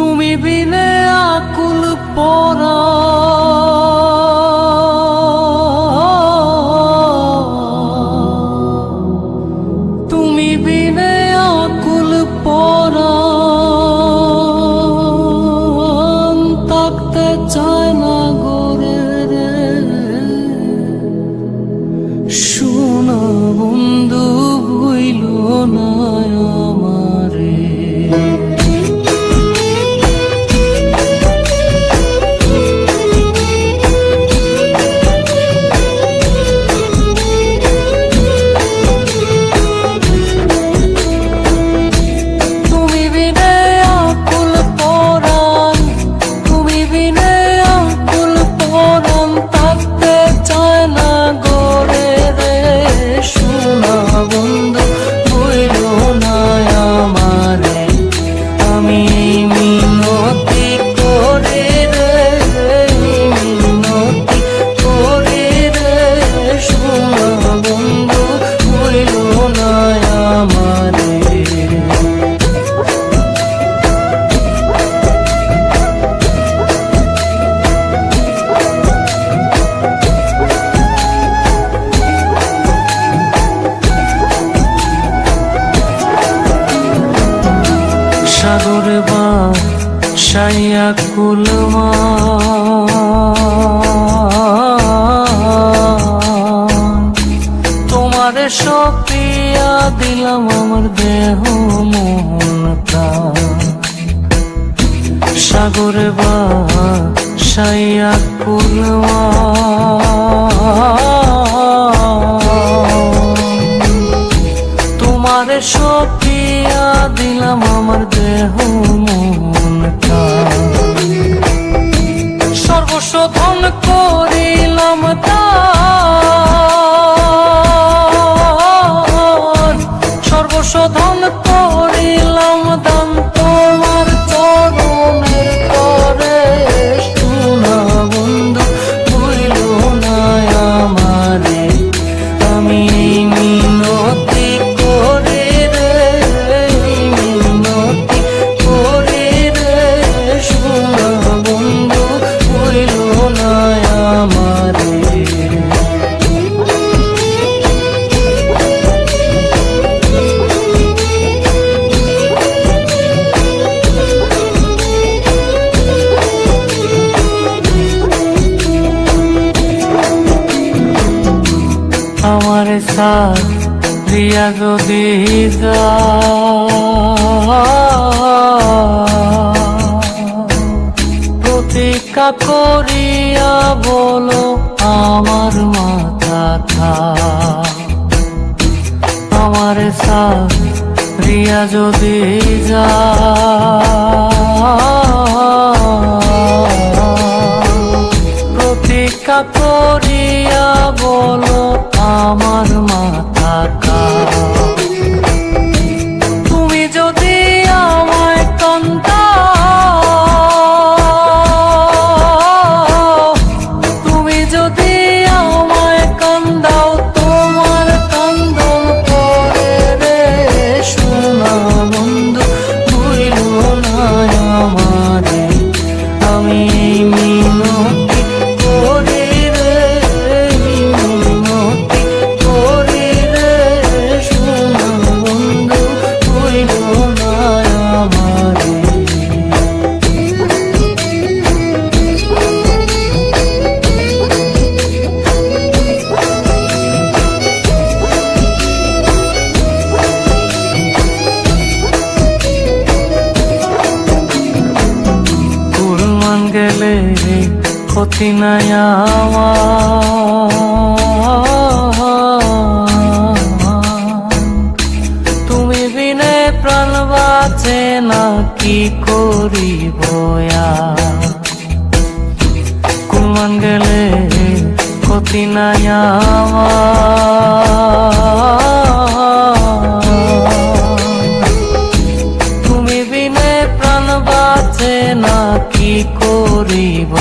তুমি বিনে আকুল পরা তুমি বিনে আকুল পরা থাকতে চায় না গোরে রে শোনা বন্ধু ভুইল না আমারে সাগরে বা সাইয়া কুলমা তোমারে সপিয়া দিলাম আমার দেহ মন প্রাণ সাগরে বা সাইয়া কুলমা তোমারে সপিয়া দিলাম আমার দেহ মন সর্বস্ব ধন করিলাম দান সর্বস্ব ধন করিলাম দান তোমার চরণের তরে শোনা বন্ধু ভুইল না আমারে আমি মিনতি করে রে মিনতি করে রে শোনা বন্ধু ভুইল না আমারে আমারে সাথ দিয়া যদি প্রতীক্ষা করিয়া বলো আমার মাথা খা আমারে সাথ দিয়া যদি প্রতীক্ষা করিয়া বলো আমার মাথা কা তুমি যদি আমায় কান্দাও তুমি যদি আমায় কান্দাও তোমার কান্দন পরে রে শোনা বন্ধু ভুইল না আমারে আমি মিনতি করে রে মিনতি করে রে শোনা বন্ধু ভুইল না আমারে কুরবান গেলে ক্ষতি নাই আমার তুমি বিনে প্রাণ বাঁচে না কি করিব কুরবান গেলে ক্ষতি নাই আমার তুমি বিনে প্রাণ বাঁচে না কি করিব